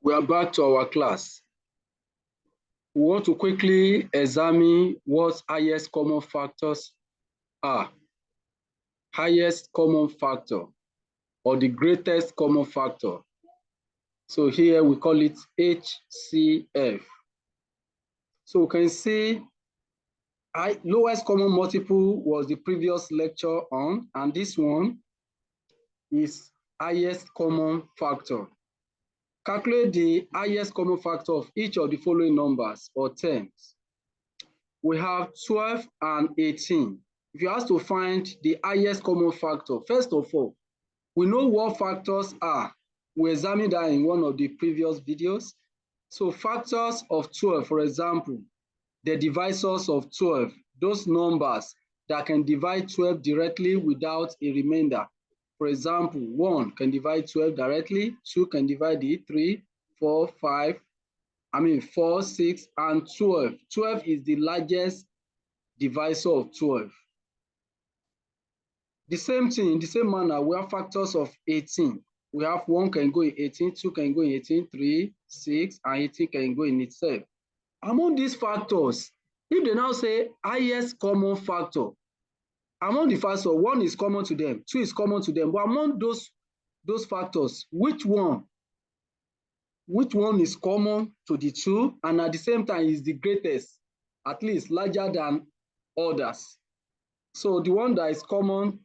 We are back to our class. We want to quickly examine what highest common factors are. Highest common factor or the greatest common factor. So here we call it HCF. So we can see lowest common multiple was the previous lecture on, and this one is highest common factor. Calculate the highest common factor of each of the following numbers or terms. We have 12 and 18. If you ask to find the highest common factor, first of all, we know what factors are. We examined that in one of the previous videos. So factors of 12, for example, the divisors of 12, those numbers that can divide 12 directly without a remainder. For example, 1 can divide 12 directly, 2 can divide it, 3, 4, 4, 6, and 12. 12 is the largest divisor of 12. The same thing, in the same manner, we have factors of 18. We have 1 can go in 18, 2 can go in 18, 3, 6, and 18 can go in itself. Among these factors, if they now say highest common factor, among the factors, 1 is common to them, 2 is common to them, but among those factors, which one is common to the 2 and at the same time is the greatest, at least larger than others? So the one that is common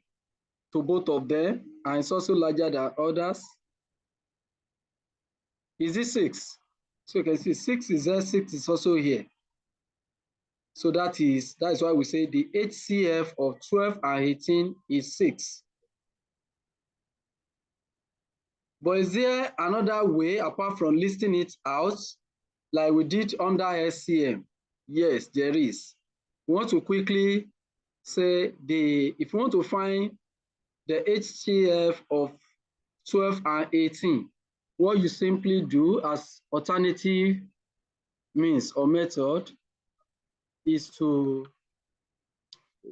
to both of them and is also larger than others is this 6. So you can see 6 is there, 6 is also here. So that is why we say the HCF of 12 and 18 is 6. But is there another way apart from listing it out like we did under SCM? Yes, there is. We want to quickly say if you want to find the HCF of 12 and 18, what you simply do as alternative means or method is to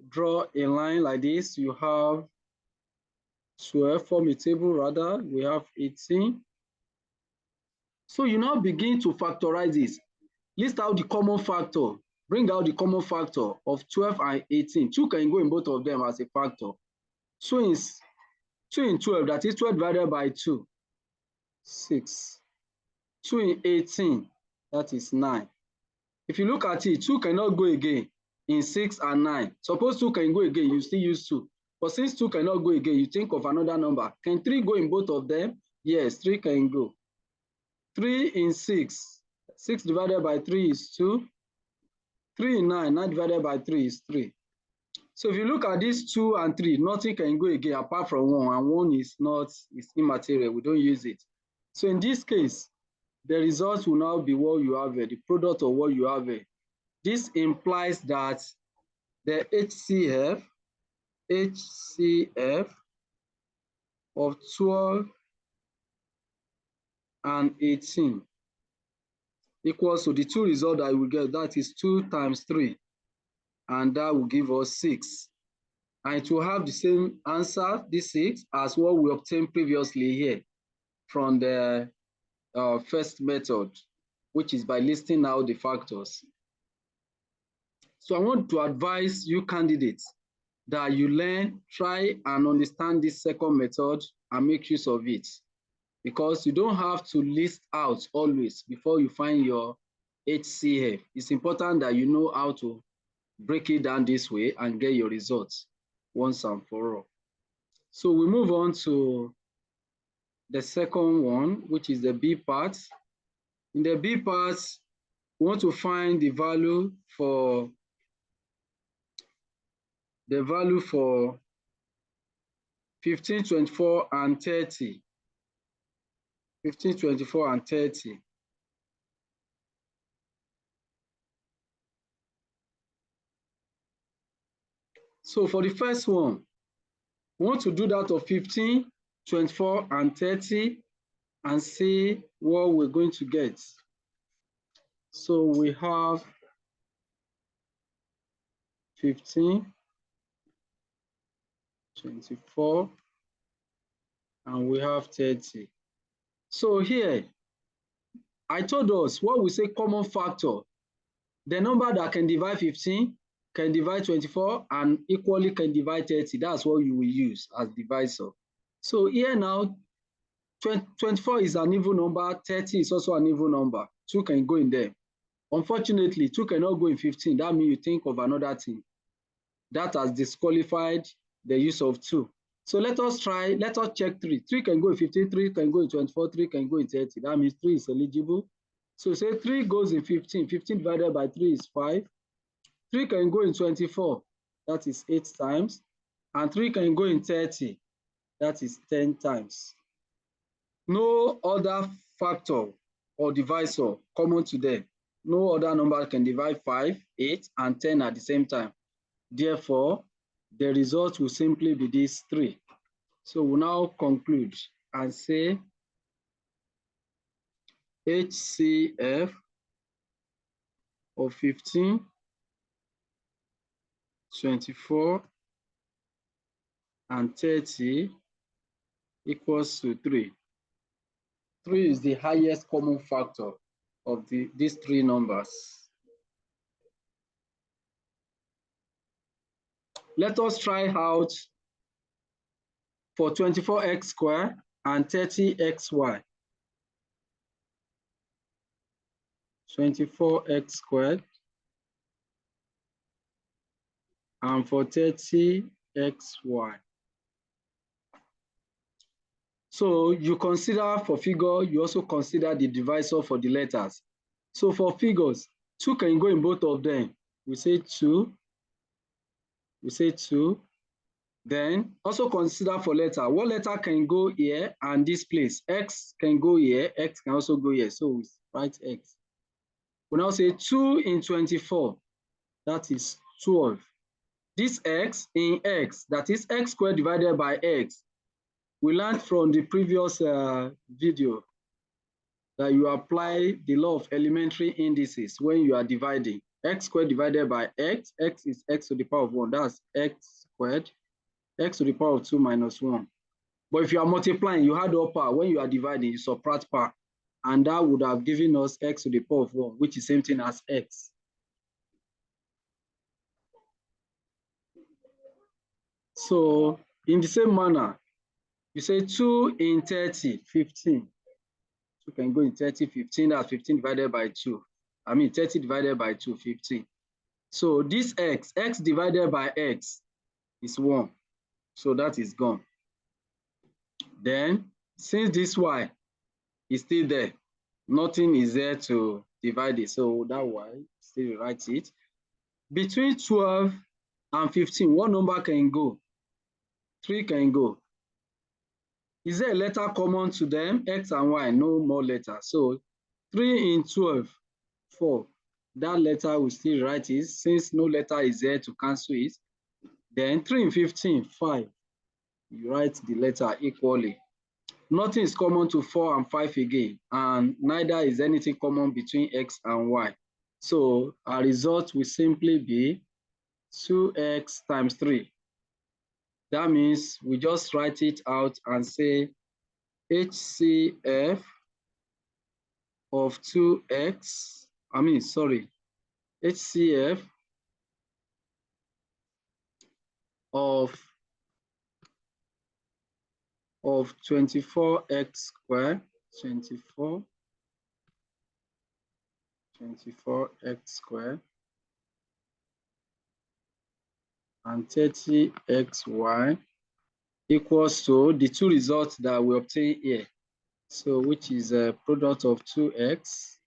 draw a line like this. You have 12, form a table rather, we have 18. So you now begin to factorize this. List out the common factor, bring out the common factor of 12 and 18. 2 can go in both of them as a factor. 2 in 12, that is 12 divided by 2, 6. 2 in 18, that is 9. If you look at it, 2 cannot go again in 6 and 9. Suppose 2 can go again, you still use 2. But since 2 cannot go again, you think of another number. Can 3 go in both of them? Yes, 3 can go. 3 in 6. 6 divided by 3 is 2. 3 in 9, 9 divided by 3 is 3. So if you look at these 2 and 3, nothing can go again apart from 1, and 1 is immaterial. We don't use it. So in this case, the result will now be what you have here, the product of what you have here. This implies that the HCF of 12 and 18 equals to the two results that we get, that is 2 times 3, and that will give us 6. And it will have the same answer, this 6, as what we obtained previously here from the first method, which is by listing out the factors. So I want to advise you candidates that you learn, try and understand this second method and make use of it, because you don't have to list out always before you find your HCF. It's important that you know how to break it down this way and get your results once and for all. So we move on to the second one, which is the B part. In the B part, we want to find the value for 15, 24, and 30. 15, 24, and 30. So for the first one, we want to do that of 15, 24, and 30 and see what we're going to get. So we have 15, 24, and we have 30. So here, I told us what we say common factor. The number that can divide 15, can divide 24, and equally can divide 30. That's what you will use as divisor. So here now, 24 is an even number, 30 is also an even number. 2 can go in there. Unfortunately, 2 cannot go in 15. That means you think of another thing. That has disqualified the use of 2. So let us check 3. 3 can go in 15, 3 can go in 24, 3 can go in 30. That means 3 is eligible. So say 3 goes in 15. 15 divided by 3 is 5. 3 can go in 24. That is 8 times. And 3 can go in 30. That is 10 times. No other factor or divisor common to them. No other number can divide 5, 8, and 10 at the same time. Therefore, the result will simply be these 3. So we'll now conclude and say HCF of 15, 24, and 30 equals to 3. 3 is the highest common factor of these 3 numbers. Let us try out for 24x squared and 30xy. 24x squared and for 30xy. So you consider for figure, you also consider the divisor for the letters. So for figures, 2 can go in both of them. We say 2. We say 2. Then also consider for letter. What letter can go here and this place? X can go here. X can also go here. So we write X. We now say 2 in 24. That is 12. This X in X, that is X squared divided by X. We learned from the previous video that you apply the law of elementary indices when you are dividing. X squared divided by X. X is X to the power of 1. That's X squared. X to the power of 2 minus 1. But if you are multiplying, you add up power. When you are dividing, you subtract power. And that would have given us X to the power of 1, which is the same thing as X. So in the same manner, you say 2 in 30, 15. 2 can go in 30, 15. That's 15 divided by 2. 30 divided by 2, 15. So this X divided by X is 1. So that is gone. Then, since this Y is still there, nothing is there to divide it. So that Y, still write it. Between 12 and 15, what number can go? 3 can go. Is there a letter common to them? X and Y, no more letter. So 3 in 12, 4. That letter will still write it since no letter is there to cancel it. Then 3 in 15, 5. You write the letter equally. Nothing is common to 4 and 5 again, and neither is anything common between X and Y. So our result will simply be 2x times 3. That means we just write it out and say HCF of 2x, HCF of 24x squared, 24x squared, and 30xy equals to the 2 results that we obtain here. So which is a product of 2x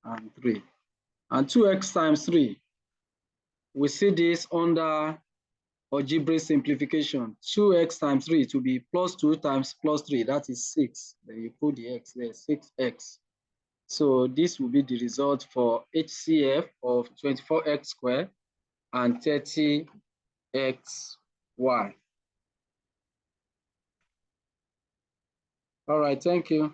and 3. And 2x times 3, we see this under algebraic simplification. 2x times 3 to be plus 2 times plus 3, that is 6. Then you put the x there, 6x. So this will be the result for HCF of 24x squared and 30xy. All right, thank you.